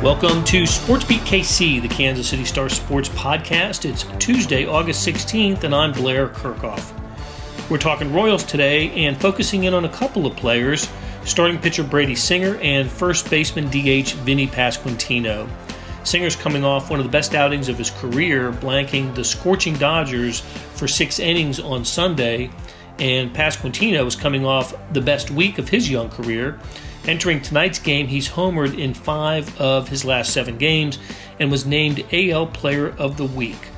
Welcome to SportsBeat KC, the Kansas City Star Sports podcast. It's Tuesday, August 16th, and I'm Blair Kirchhoff. We're talking Royals today and focusing in on a couple of players, starting pitcher Brady Singer and first baseman DH Vinnie Pasquantino. Singer's coming off one of the best outings of his career, blanking the scorching Dodgers for 6 innings on Sunday, and Pasquantino is coming off the best week of his young career. Entering tonight's game, he's homered in 5 of his last 7 games and was named AL Player of the Week.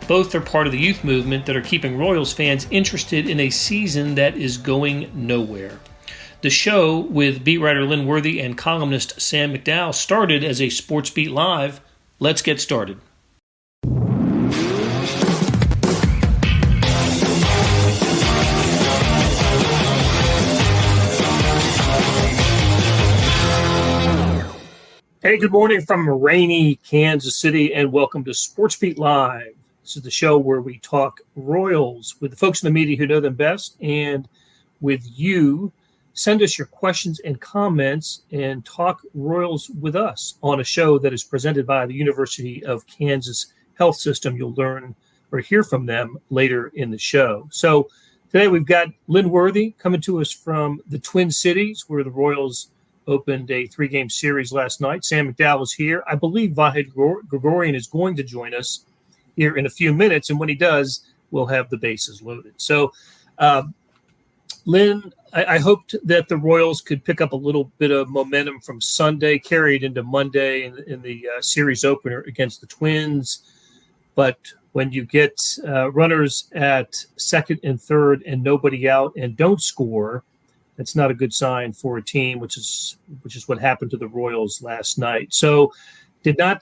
Both are part of the youth movement that are keeping Royals fans interested in a season that is going nowhere. The show with beat writer Lynn Worthy and columnist Sam McDowell started as a SportsBeat Live. Let's get started. Hey, good morning from rainy Kansas City, and welcome to SportsBeat Live. This is the show where we talk Royals with the folks in the media who know them best, and with you. Send us your questions and comments and talk Royals with us on a show that is presented by the University of Kansas Health System. You'll learn or hear from them later in the show. So today we've got Lynn Worthy coming to us from the Twin Cities, where the Royals opened a 3-game series last night. Sam McDowell is here. I believe Vahe Gregorian is going to join us here in a few minutes, and when he does, we'll have the bases loaded. So, Lynn, I hoped that the Royals could pick up a little bit of momentum from Sunday, carried into Monday in the series opener against the Twins. But when you get runners at second and third and nobody out and don't score, that's not a good sign for a team, which is what happened to the Royals last night. So, did not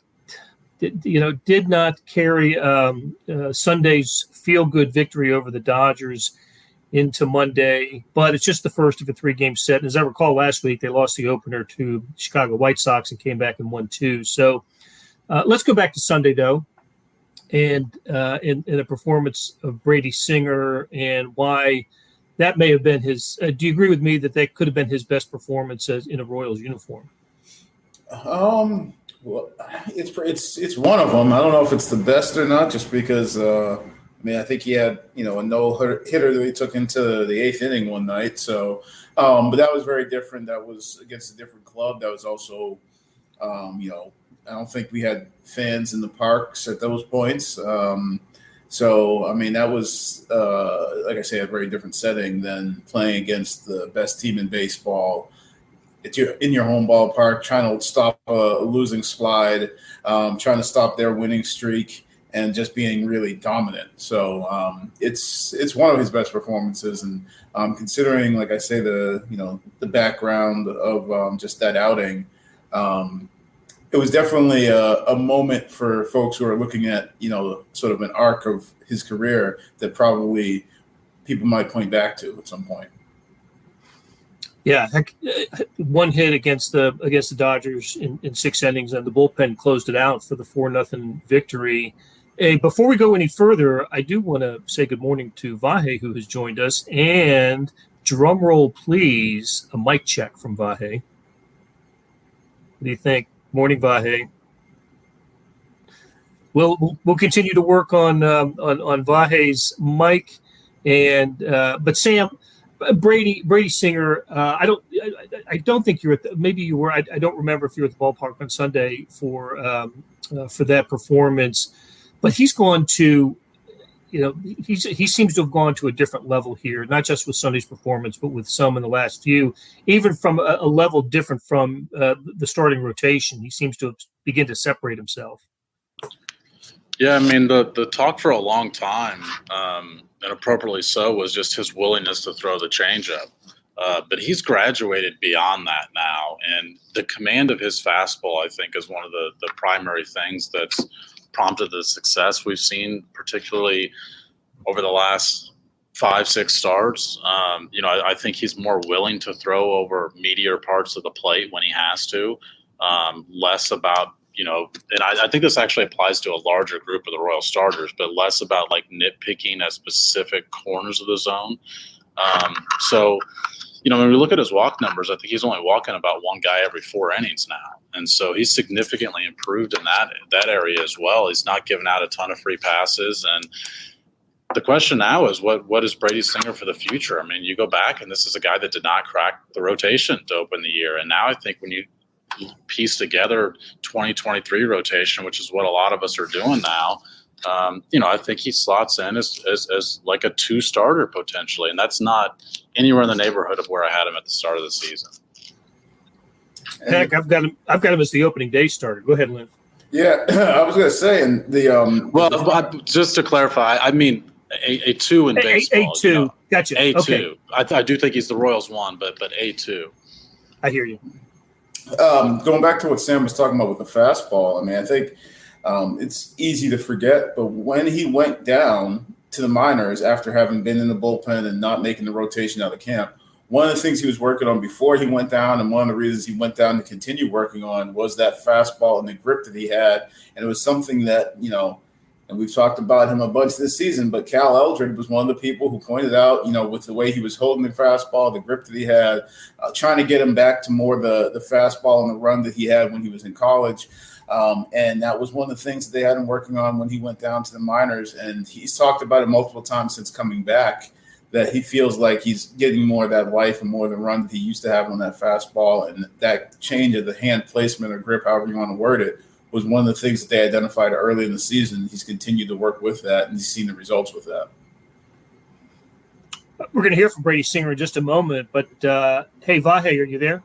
carry Sunday's feel-good victory over the Dodgers into Monday, but it's just the first of a 3-game set. And as I recall, last week they lost the opener to Chicago White Sox and came back and won 2. So, let's go back to Sunday though, and in the performance of Brady Singer and why. That may have been his. Do you agree with me that could have been his best performance in a Royals uniform? Well, it's one of them. I don't know if it's the best or not, just because. I think he had a no hitter that he took into the 8th inning one night. So, but that was very different. That was against a different club. That was also, I don't think we had fans in the parks at those points. So, that was, like I say, a very different setting than playing against the best team in baseball. In your home ballpark, trying to stop a losing slide, trying to stop their winning streak, and just being really dominant. So it's one of his best performances. And considering, like I say, the background of just that outing, it was definitely a moment for folks who are looking at, sort of an arc of his career that probably people might point back to at some point. Yeah, one hit against the Dodgers in 6 innings, and the bullpen closed it out for the 4-0 victory. Hey, before we go any further, I do want to say good morning to Vahe, who has joined us, and drum roll, please, a mic check from Vahe. What do you think? Morning, Vahe. We'll continue to work on Vahe's mic, and but Sam, Brady Singer. I don't think you're at maybe you were. I don't remember if you were at the ballpark on Sunday for that performance, but he's gone to. He seems to have gone to a different level here, not just with Sunday's performance, but with some in the last few, even from a level different from the starting rotation. He seems to begin to separate himself. Yeah, the talk for a long time, and appropriately so, was just his willingness to throw the changeup. But he's graduated beyond that now, and the command of his fastball, I think, is one of the primary things that's prompted the success we've seen, particularly over the last 5-6 starts. I think he's more willing to throw over meatier parts of the plate when he has to, less about, and I think this actually applies to a larger group of the Royal starters, but less about like nitpicking at specific corners of the zone. So when we look at his walk numbers, I think he's only walking about one guy every 4 innings now. And so he's significantly improved in that area as well. He's not giving out a ton of free passes. And the question now is what is Brady Singer for the future? I mean, you go back, and this is a guy that did not crack the rotation to open the year. And now I think when you piece together 2023 rotation, which is what a lot of us are doing now, I think he slots in as like a 2 starter potentially. And that's not anywhere in the neighborhood of where I had him at the start of the season. Heck, I've got him as the opening day starter. Go ahead, Lynn. Yeah, I was going to say, and just to clarify, I mean a 2 in baseball. A2, gotcha. A2. Okay. I do think he's the Royals 1, but A2. I hear you. Going back to what Sam was talking about with the fastball, I mean, I think it's easy to forget, but when he went down to the minors after having been in the bullpen and not making the rotation out of camp, one of the things he was working on before he went down, and one of the reasons he went down to continue working on, was that fastball and the grip that he had. And it was something that, and we've talked about him a bunch this season, but Cal Eldred was one of the people who pointed out, with the way he was holding the fastball, the grip that he had, trying to get him back to more the fastball and the run that he had when he was in college. And that was one of the things that they had him working on when he went down to the minors. And he's talked about it multiple times since coming back, that he feels like he's getting more of that life and more of the run that he used to have on that fastball. And that change of the hand placement or grip, however you want to word it, was one of the things that they identified early in the season. He's continued to work with that, and he's seen the results with that. We're going to hear from Brady Singer in just a moment, but hey, Vahe, are you there?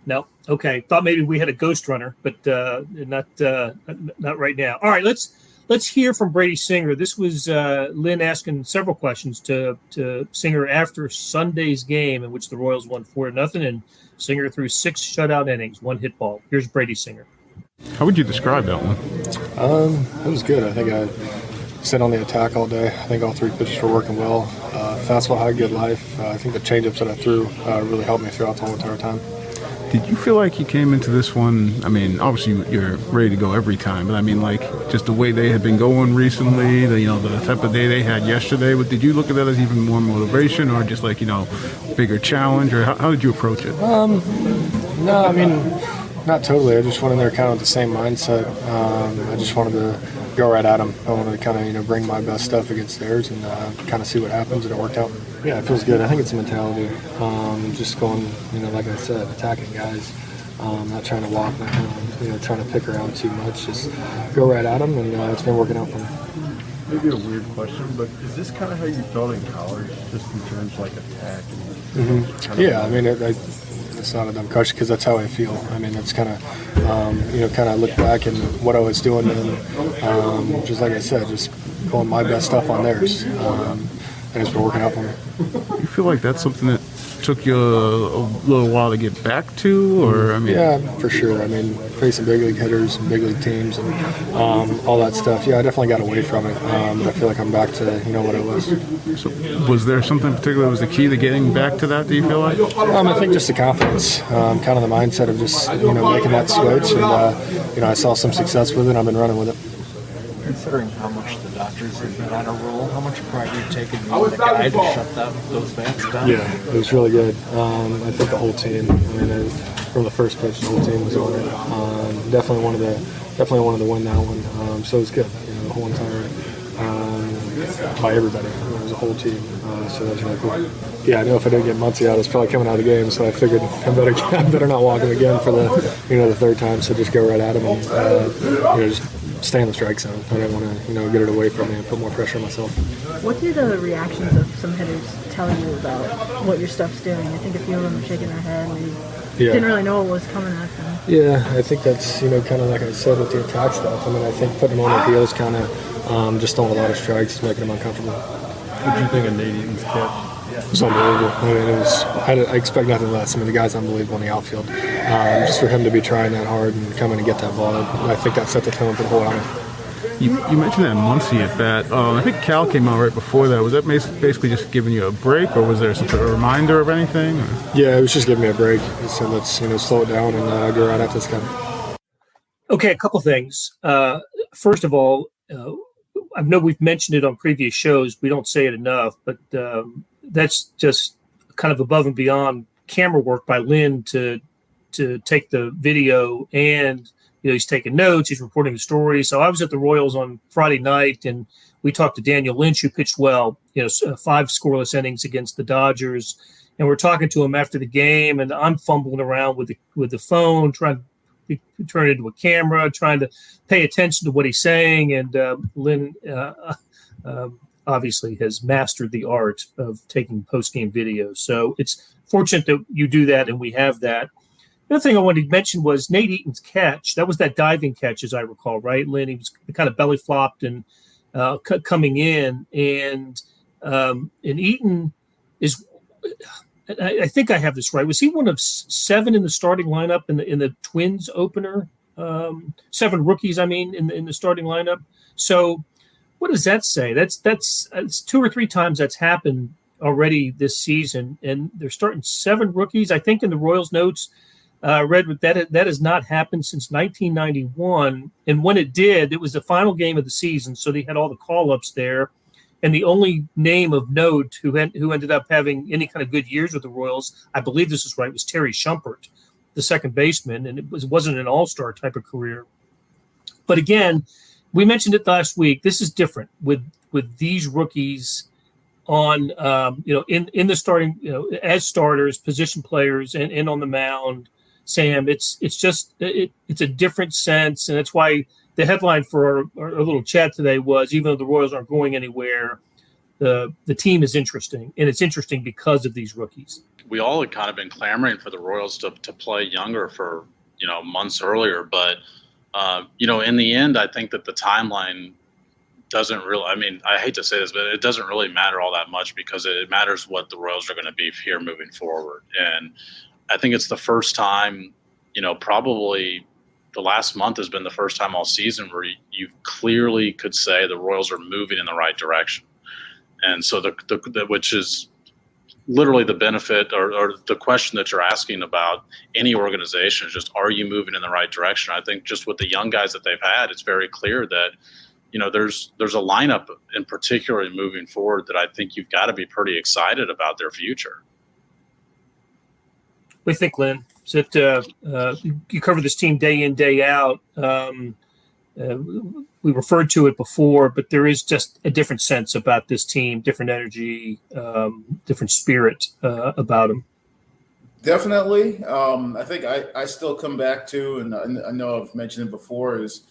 No? Okay. Thought maybe we had a ghost runner, but not right now. All right, let's hear from Brady Singer. This was Lynn asking several questions to Singer after Sunday's game, in which the Royals won 4-0, and Singer threw 6 shutout innings, 1 hit ball. Here's Brady Singer. How would you describe that one? It was good. I think I sit on the attack all day. I think all 3 pitches were working well. Fastball had good life. I think the changeups that I threw really helped me throughout the whole entire time. Did you feel like you came into this one, I mean, obviously you're ready to go every time, but I mean, like, just the way they had been going recently, the type of day they had yesterday, did you look at that as even more motivation, or just like, bigger challenge, or how did you approach it? No, I mean, not totally. I just went in there kind of with the same mindset. I just wanted to go right at them. I wanted to kind of, bring my best stuff against theirs and kind of see what happens, and it worked out. Yeah, it feels good. I think it's a mentality. Just going, like I said, attacking guys, not trying to walk, not trying to pick around too much. Just go right at them, and it's been working out for me. Maybe a weird question, but is this kind of how you felt in college, just in terms of like attack? Yeah, I mean, it's not a dumb question because that's how I feel. I mean, it's kind of, kind of look back and what I was doing, and just like I said, just going my best stuff on theirs. And it's been working out for me. You feel like that's something that took you a little while to get back to, or I mean? Yeah, for sure. I mean, facing big league hitters and big league teams and all that stuff. Yeah, I definitely got away from it. But I feel like I'm back to what I was. So, was there something particular that was the key to getting back to that? Do you feel like? I think just the confidence, kind of the mindset of just making that switch, and I saw some success with it. I've been running with it. Considering how much the doctors have been on a roll, how much pride you've taken in the guy to shut those bats down? Yeah, it was really good. I think the whole team. From the first pitch, the whole team was on it. Definitely wanted to win that one. So it was good. The whole entire by everybody. It was a whole team. So that was really cool. Yeah, I know if I didn't get Muncy out, I was probably coming out of the game. So I figured I better not walk him again for the the 3rd time. So just go right at him and just stay in the strike zone. I didn't want to, get it away from me and put more pressure on myself. What do the reactions of some hitters tell you about what your stuff's doing? I think a few of them are shaking their head and didn't really know what was coming at them. Yeah, I think that's, kind of like I said with the attack stuff. I think putting them on their heels kind of just throwing a lot of strikes, making them uncomfortable. What do you think of Nate Eaton's catch? It was unbelievable. I expect nothing less. The guy's unbelievable in the outfield. Just for him to be trying that hard and coming and get that ball, I think that set the tone for the whole outing. You mentioned that Muncy at bat. I think Cal came out right before that. Was that basically just giving you a break, or was there some sort of reminder of anything? Or? Yeah, it was just giving me a break. He said, let's slow it down and go right at this guy. Okay, a couple things. First of all, I know we've mentioned it on previous shows. We don't say it enough, but that's just kind of above and beyond camera work by Lynn to take the video, and he's taking notes, he's reporting the story. So I was at the Royals on Friday night, and we talked to Daniel Lynch, who pitched well, 5 scoreless innings against the Dodgers, and we're talking to him after the game, and I'm fumbling around with the phone, trying to turn it into a camera, trying to pay attention to what he's saying, and Lynn obviously has mastered the art of taking post-game videos. So it's fortunate that you do that, and we have that. The other thing I wanted to mention was Nate Eaton's catch. That was that diving catch, as I recall, right, Lynn? He was kind of belly flopped and coming in, and Eaton is. I think I have this right. Was he one of 7 in the starting lineup in the Twins opener? 7 rookies, I mean, in the starting lineup. So, what does that say? That's 2 or 3 times that's happened already this season, and they're starting 7 rookies. I think in the Royals notes, read that has not happened since 1991, and when it did, it was the final game of the season, so they had all the call-ups there. And the only name of note who ended up having any kind of good years with the Royals, I believe this is right, was Terry Shumpert, the second baseman, and it wasn't an all-star type of career. But again, we mentioned it last week. This is different with these rookies on in the starting as starters, position players, and on the mound. Sam, it's a different sense, and that's why the headline for our little chat today was, even though the Royals aren't going anywhere, the team is interesting, and it's interesting because of these rookies. We all had kind of been clamoring for the Royals to play younger for months earlier, but in the end, I think that the timeline doesn't really. I mean, I hate to say this, but it doesn't really matter all that much, because it matters what the Royals are going to be here moving forward. And I think it's the first time, probably the last month has been the first time all season where you clearly could say the Royals are moving in the right direction. And so which is literally the benefit or the question that you're asking about any organization is just, are you moving in the right direction? I think just with the young guys that they've had, it's very clear that, there's a lineup in particular moving forward that I think you've got to be pretty excited about their future. What do you think, Lynn? Is it, you cover this team day in, day out. We referred to it before, but there is just a different sense about this team, different energy, different spirit about them. Definitely. I think I still come back to, and I know I've mentioned it before, is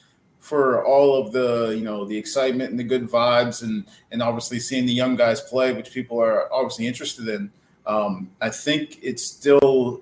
for all of the, the excitement and the good vibes and obviously seeing the young guys play, which people are obviously interested in. I think it still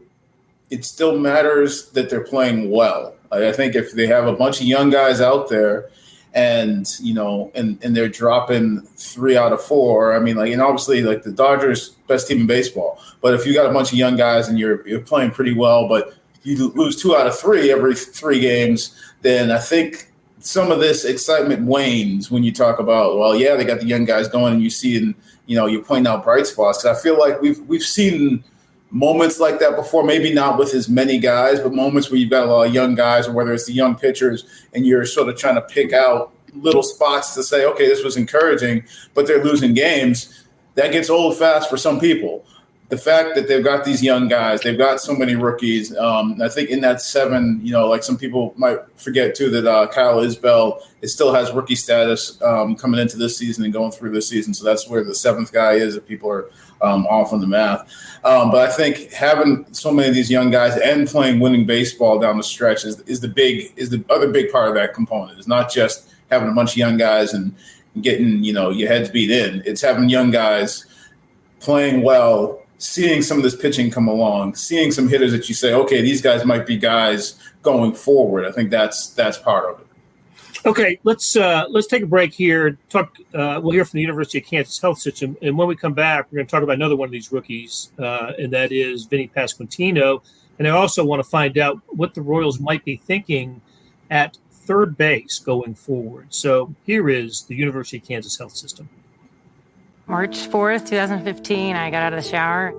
matters that they're playing well. I think if they have a bunch of young guys out there and they're dropping 3 out of 4, I mean, and obviously the Dodgers best team in baseball, but if you got a bunch of young guys and you're playing pretty well, but you lose 2 out of 3 every 3 games, then I think some of this excitement wanes when you talk about, well, yeah, they got the young guys going, and you see, and you're pointing out bright spots. Because I feel like we've seen moments like that before, maybe not with as many guys, but moments where you've got a lot of young guys, or whether it's the young pitchers, and you're sort of trying to pick out little spots to say, okay, this was encouraging, but they're losing games. That gets old fast for some people. The fact that they've got these young guys, they've got so many rookies. I think in that 7, some people might forget too that Kyle Isbell still has rookie status coming into this season and going through this season. So that's where the 7th guy is if people are off on the math. But I think having so many of these young guys and playing winning baseball down the stretch is the other big part of that component. It's not just having a bunch of young guys and getting your heads beat in. It's having young guys playing well, seeing some of this pitching come along, seeing some hitters that you say, okay, these guys might be guys going forward. I think that's part of it. Okay, let's take a break here. We'll hear from the University of Kansas Health System, and when we come back, we're going to talk about another one of these rookies, and that is Vinnie Pasquantino. And I also want to find out what the Royals might be thinking at third base going forward. So here is the University of Kansas Health System. March 4th, 2015, I got out of the shower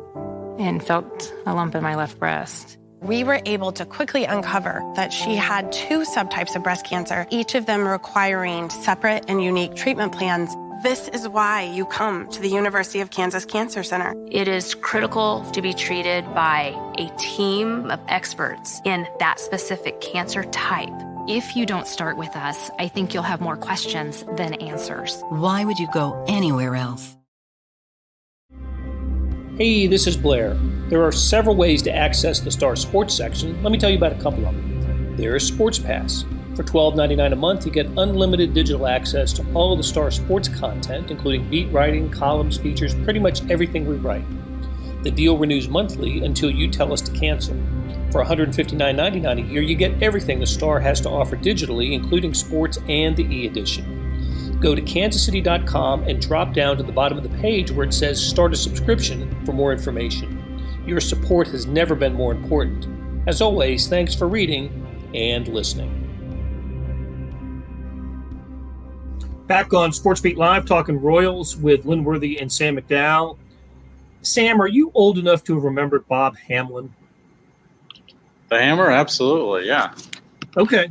and felt a lump in my left breast. We were able to quickly uncover that she had 2 subtypes of breast cancer, each of them requiring separate and unique treatment plans. This is why you come to the University of Kansas Cancer Center. It is critical to be treated by a team of experts in that specific cancer type. If you don't start with us, I think you'll have more questions than answers. Why would you go anywhere else? Hey, this is Blair. There are several ways to access the Star Sports section. Let me tell you about a couple of them. There's Sports Pass. For $12.99 a month, you get unlimited digital access to all of the Star Sports content, including beat writing, columns, features, pretty much everything we write. The deal renews monthly until you tell us to cancel. For $159.99 a year, you get everything the Star has to offer digitally, including sports and the e-edition. Go to kansascity.com and drop down to the bottom of the page where it says Start a Subscription for more information. Your support has never been more important. As always, thanks for reading and listening. Back on SportsBeat Live, talking Royals with Lynn Worthy and Sam McDowell. Sam, are you old enough to have remembered Bob Hamlin? The Hammer, absolutely, yeah. Okay.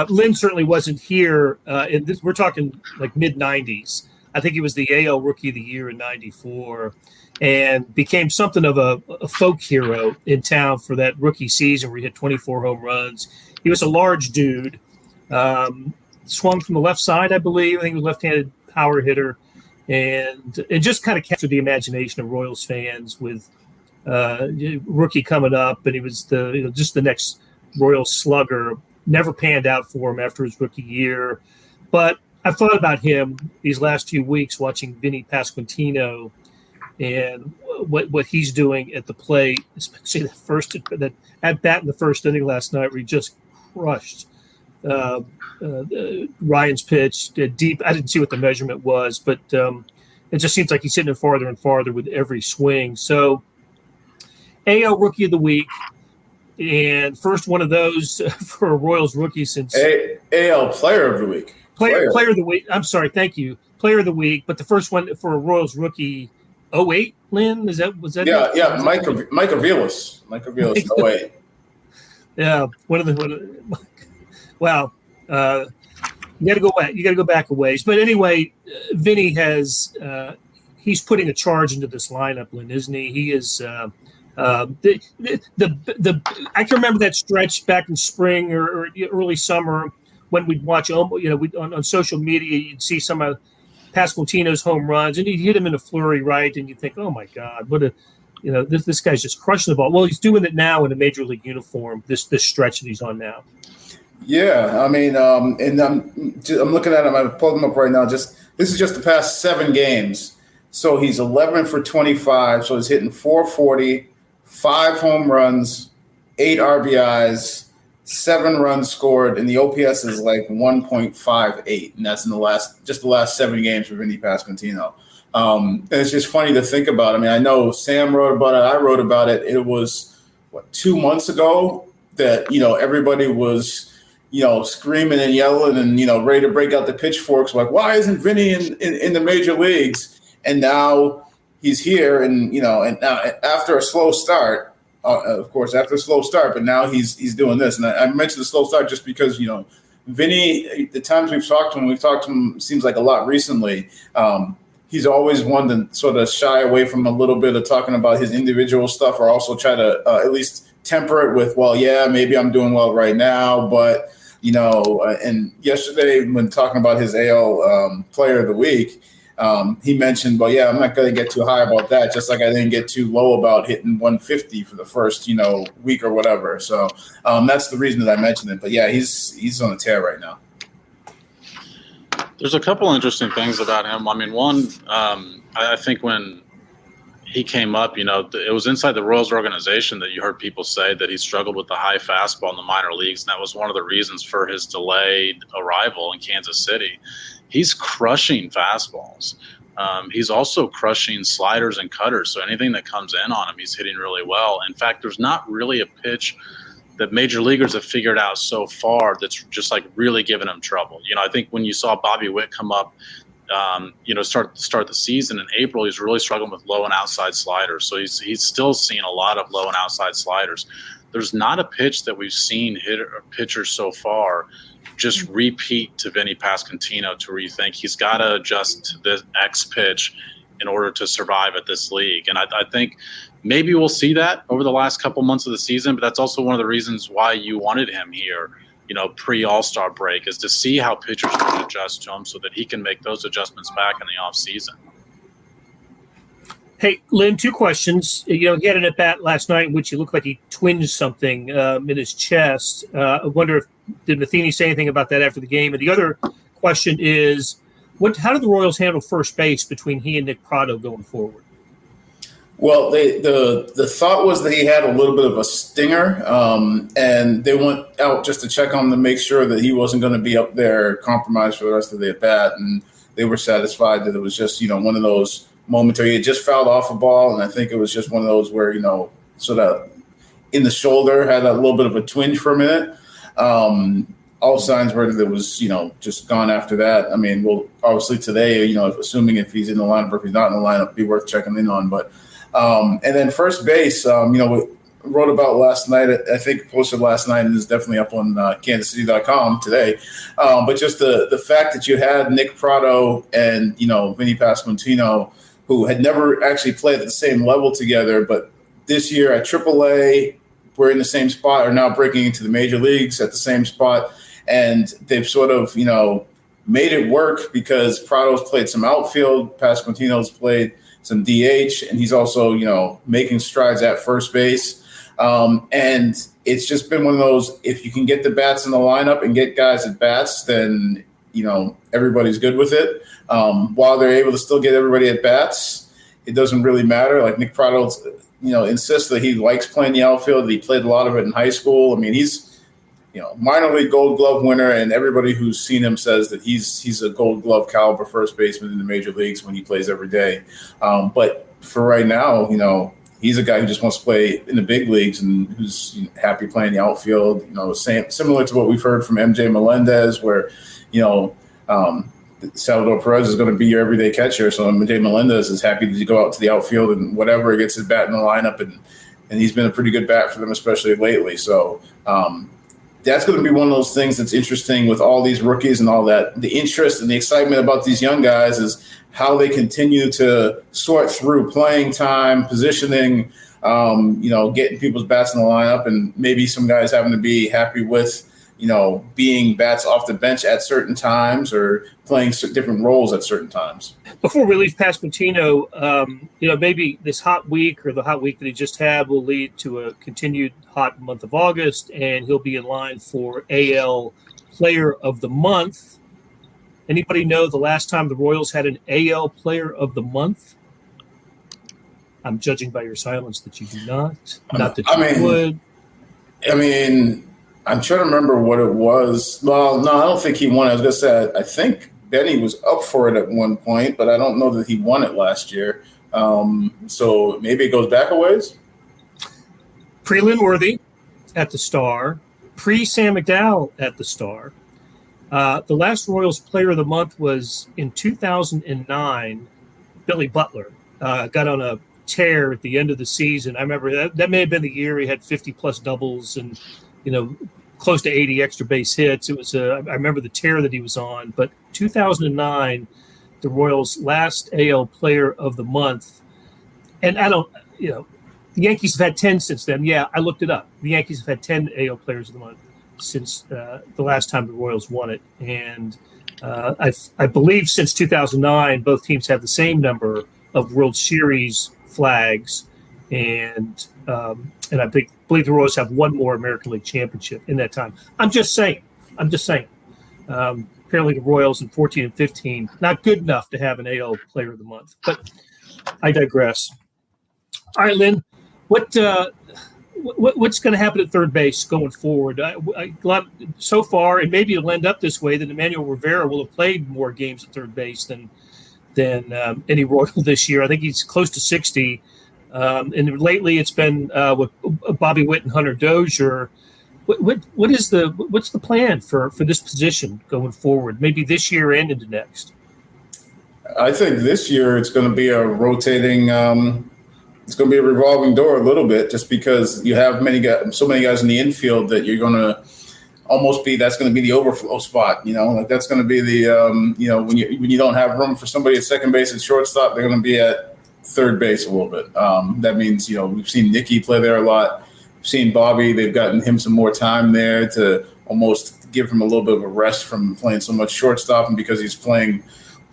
Lynn certainly wasn't here. We're talking like mid-'90s. I think he was the AL Rookie of the Year in '94 and became something of a folk hero in town for that rookie season where he hit 24 home runs. He was a large dude, swung from the left side, I believe. I think he was a left-handed power hitter, and it just kind of captured the imagination of Royals fans with rookie coming up, and he was just the next Royals slugger. Never panned out for him after his rookie year. But I've thought about him these last few weeks watching Vinnie Pasquantino and what he's doing at the plate, especially that at bat in the first inning last night where he just crushed Ryan's pitch deep. I didn't see what the measurement was, but it just seems like he's hitting it farther and farther with every swing. So AL Rookie of the Week, and first one of those for a Royals rookie since AL Player of the Week. Player of the Week. I'm sorry, thank you. Player of the Week, but the first one for a Royals rookie. 08, Lynn? Was that? Yeah. Mike Aviles. 08. Yeah, wow. You got to go back a ways. But anyway, Vinny he's putting a charge into this lineup, Lynn, isn't he? He is. I can remember that stretch back in spring or early summer when we'd watch, on social media, you'd see some of Pasquantino's home runs, and he'd hit him in a flurry, right? And you'd think, oh my God, this guy's just crushing the ball. Well, he's doing it now in a major league uniform. This stretch that he's on now. Yeah, I mean, and I'm looking at him. I've pulled him up right now. This is just the past 7 games. So he's 11 for 25. So he's hitting 440, 5 home runs, 8 RBIs, 7 runs scored, and the OPS is like 1.58, and that's in the last 7 games for Vinnie Pasquantino. And it's just funny to think about. I mean, I know Sam wrote about it. I wrote about it. It was 2 months ago that everybody was screaming and yelling and ready to break out the pitchforks. Like, why isn't Vinny in the major leagues? And now he's here, and and now after a slow start. Of course, after a slow start, but now he's doing this. And I mentioned the slow start just because, Vinny, the times we've talked to him seems like a lot recently. He's always one to sort of shy away from a little bit of talking about his individual stuff, or also try to at least temper it with, well, yeah, maybe I'm doing well right now. But, and yesterday when talking about his AL Player of the Week, he mentioned, well, yeah, I'm not going to get too high about that, just like I didn't get too low about hitting 150 for the first, week or whatever. So that's the reason that I mentioned it. But, yeah, he's on a tear right now. There's a couple interesting things about him. I mean, one, I think when he came up, it was inside the Royals organization that you heard people say that he struggled with the high fastball in the minor leagues, and that was one of the reasons for his delayed arrival in Kansas City. He's crushing fastballs. He's also crushing sliders and cutters. So anything that comes in on him, he's hitting really well. In fact, there's not really a pitch that major leaguers have figured out so far that's just like really giving him trouble. I think when you saw Bobby Witt come up, start the season in April, he's really struggling with low and outside sliders. So he's still seeing a lot of low and outside sliders. there's not a pitch that we've seen pitchers so far just repeat to Vinnie Pasquantino to where you think he's got to adjust to this X pitch in order to survive at this league. And I think maybe we'll see that over the last couple months of the season, but that's also one of the reasons why you wanted him here, pre-All-Star break, is to see how pitchers can adjust to him so that he can make those adjustments back in the offseason. Hey, Lynn, 2 questions. He had an at-bat last night in which he looked like he twinged something in his chest. I wonder did Matheny say anything about that after the game? And the other question is, how did the Royals handle first base between he and Nick Pratto going forward? Well, the thought was that he had a little bit of a stinger, and they went out just to check on him to make sure that he wasn't going to be up there compromised for the rest of the at-bat, and they were satisfied that it was just, one of those moments where he had just fouled off a ball, and I think it was just one of those where, sort of in the shoulder, had a little bit of a twinge for a minute. All signs were that it was, just gone after that. I mean, well, obviously today, assuming if he's in the lineup or if he's not in the lineup, be worth checking in on. But and then first base, we wrote about last night. I think posted last night, and is definitely up on kansascity.com today. But just the fact that you had Nick Pratto and Vinnie Pasquantino, who had never actually played at the same level together, but this year at AAA, we're in the same spot, are now breaking into the major leagues at the same spot. And they've sort of, made it work because Pratto's played some outfield, Pasquantino's played some DH, and he's also, making strides at first base. And it's just been one of those, if you can get the bats in the lineup and get guys at bats, then, everybody's good with it. While they're able to still get everybody at bats, it doesn't really matter. Like Nick Pratto, insists that he likes playing the outfield. That he played a lot of it in high school. I mean, he's, minor league Gold Glove winner, and everybody who's seen him says that he's a Gold Glove caliber first baseman in the major leagues when he plays every day. But for right now, he's a guy who just wants to play in the big leagues and who's happy playing the outfield. Similar to what we've heard from MJ Melendez, where Salvador Perez is going to be your everyday catcher. So MJ Melendez is happy to go out to the outfield and whatever gets his bat in the lineup, and he's been a pretty good bat for them, especially lately. So that's going to be one of those things that's interesting with all these rookies and all that. The interest and the excitement about these young guys is how they continue to sort through playing time, positioning, getting people's bats in the lineup, and maybe some guys having to be happy with, being bats off the bench at certain times or playing different roles at certain times. Before we leave Pasquantino, maybe this hot week or the hot week that he just had will lead to a continued hot month of August, and he'll be in line for AL Player of the Month. Anybody know the last time the Royals had an AL Player of the Month? I'm judging by your silence that you do not. Not that you would. I mean, I'm trying to remember what it was. Well, no, I don't think he won. I was going to say, I think Benny was up for it at one point, but I don't know that he won it last year. So maybe it goes back a ways. Pre-Lynn Worthy at the Star. Pre-Sam McDowell at the Star. The last Royals Player of the Month was in 2009. Billy Butler got on a tear at the end of the season. I remember that may have been the year he had 50-plus doubles and, close to 80 extra base hits. It was I remember the tear that he was on. But 2009, the Royals' last AL Player of the Month. And I don't, the Yankees have had 10 since then. Yeah, I looked it up. The Yankees have had 10 AL Players of the Month since the last time the Royals won it. And I believe since 2009, both teams have the same number of World Series flags. And I believe the Royals have one more American League championship in that time. I'm just saying. Apparently the Royals in 14 and 15, not good enough to have an AL Player of the Month. But I digress. All right, Lynn, what's going to happen at third base going forward? So far, and maybe it'll end up this way, that Emmanuel Rivera will have played more games at third base than any Royal this year. I think he's close to 60. And lately, it's been with Bobby Witt and Hunter Dozier. What's the plan for this position going forward? Maybe this year and into next. I think this year it's going to be a rotating it's going to be a revolving door a little bit, just because you have so many guys in the infield that you're going to almost be, that's going to be the overflow spot, like that's going to be the, when you don't have room for somebody at second base and shortstop, they're going to be at third base a little bit. That means, we've seen Nicky play there a lot. We've seen Bobby, they've gotten him some more time there to almost give him a little bit of a rest from playing so much shortstop, and because he's playing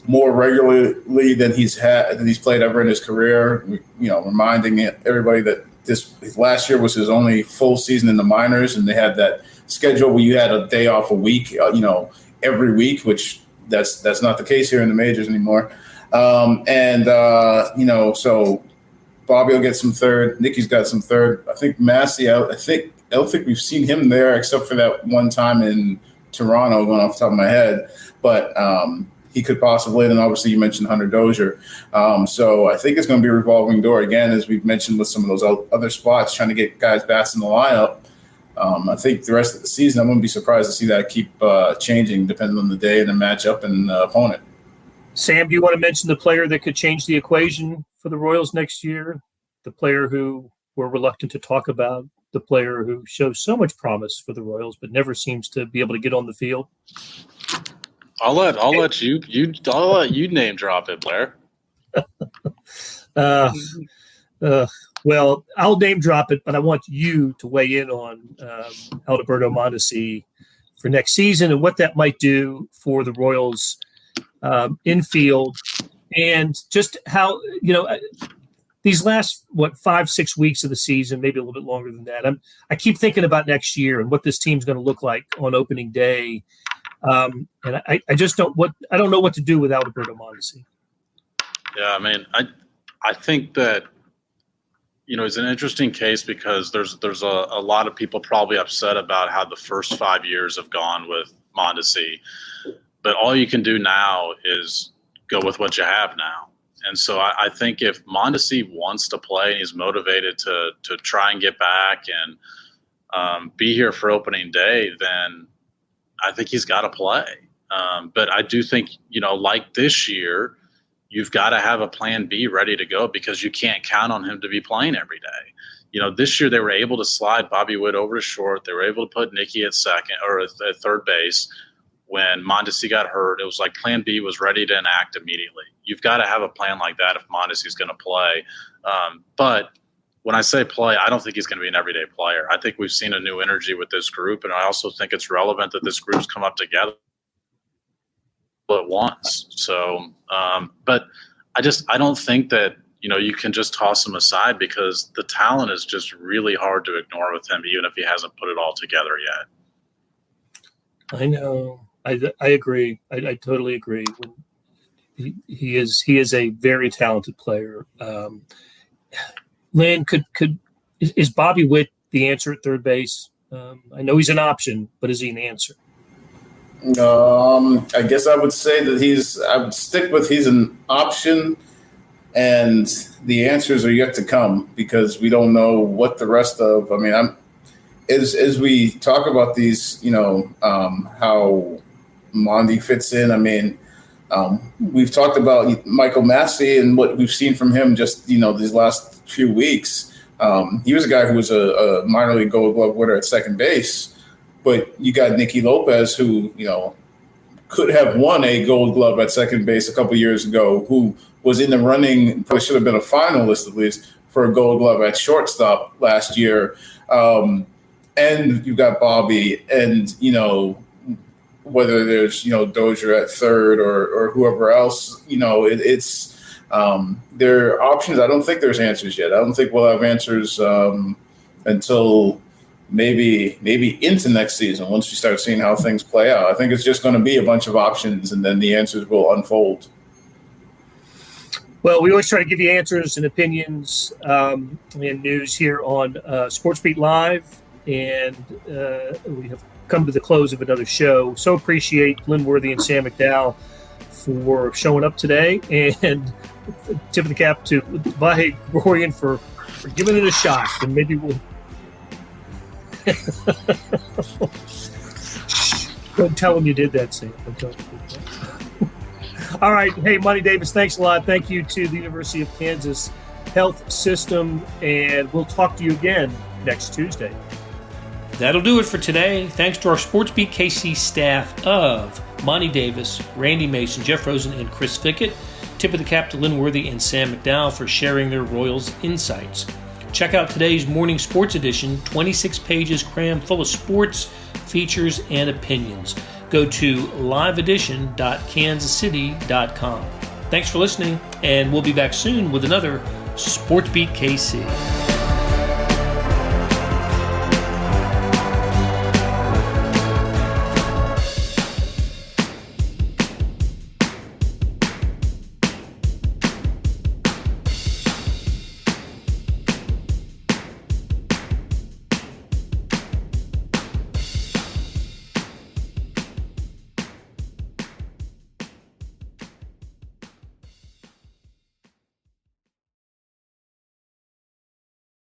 more regularly than he's played ever in his career, reminding everybody that this last year was his only full season in the minors, and they had that schedule where you had a day off a week, every week, which that's not the case here in the majors anymore. So Bobby will get some third. Nicky's got some third. I think Massey, I don't think we've seen him there except for that one time in Toronto, going off the top of my head. But he could possibly, and obviously you mentioned Hunter Dozier. So I think it's going to be a revolving door again, as we've mentioned with some of those other spots, trying to get guys bats in the lineup. I think the rest of the season, I wouldn't be surprised to see that keep changing depending on the day and the matchup and the opponent. Sam, do you want to mention the player that could change the equation for the Royals next year? The player who we're reluctant to talk about, the player who shows so much promise for the Royals but never seems to be able to get on the field? I'll let you name drop it, Blair. Well, I'll name drop it, but I want you to weigh in on Alberto Mondesi for next season and what that might do for the Royals infield, and just how, these last 5-6 weeks of the season, maybe a little bit longer than that. I keep thinking about next year and what this team's going to look like on opening day, and I don't know what to do with Alberto Mondesi. Yeah, I mean, I think that. It's an interesting case because there's a lot of people probably upset about how the first 5 years have gone with Mondesi, but all you can do now is go with what you have now. And so I think if Mondesi wants to play and he's motivated to try and get back and be here for opening day, then I think he's got to play. But I do think, like this year, you've got to have a plan B ready to go because you can't count on him to be playing every day. This year they were able to slide Bobby Witt over to short. They were able to put Nicky at second or at third base. When Mondesi got hurt, it was like plan B was ready to enact immediately. You've got to have a plan like that if Mondesi's going to play. But when I say play, I don't think he's going to be an everyday player. I think we've seen a new energy with this group, and I also think it's relevant that this group's come up together at once. So, but I don't think that, you can just toss him aside because the talent is just really hard to ignore with him, even if he hasn't put it all together yet. I know. I agree. I totally agree. He is a very talented player. Lynn, is Bobby Witt the answer at third base? I know he's an option, but is he an answer? I guess I would say that I would stick with he's an option, and the answers are yet to come because we don't know what the rest of. I mean, as we talk about these, how Mondi fits in. I mean, we've talked about Michael Massey and what we've seen from him just these last few weeks. He was a guy who was a minor league Gold Glove winner at second base. But you got Nicky Lopez, who, could have won a Gold Glove at second base a couple years ago, who was in the running, probably should have been a finalist at least, for a Gold Glove at shortstop last year. And you've got Bobby and, whether there's, Dozier at third or whoever else, it's there are options. I don't think there's answers yet. I don't think we'll have answers until maybe into next season once you start seeing how things play out. I think it's just going to be a bunch of options, and then the answers will unfold. Well, we always try to give you answers and opinions and news here on SportsBeat Live, and we have come to the close of another show. So appreciate Lynn Worthy and Sam McDowell for showing up today, and tip of the cap to Vahe Gregorian for giving it a shot, and maybe we'll don't tell him you did that, Sam. All right. Hey, Monty Davis, thanks a lot. Thank you to the University of Kansas health system, and we'll talk to you again next Tuesday. That'll do it for today. Thanks to our SportsBeat KC staff of Monty Davis, Randy Mason, Jeff Rosen, and Chris Fickett. Tip of the cap to Lynn Worthy and Sam McDowell for sharing their Royals insights. Check out today's morning sports edition, 26 pages crammed full of sports, features, and opinions. Go to liveedition.kansascity.com. Thanks for listening, and we'll be back soon with another SportsBeat KC.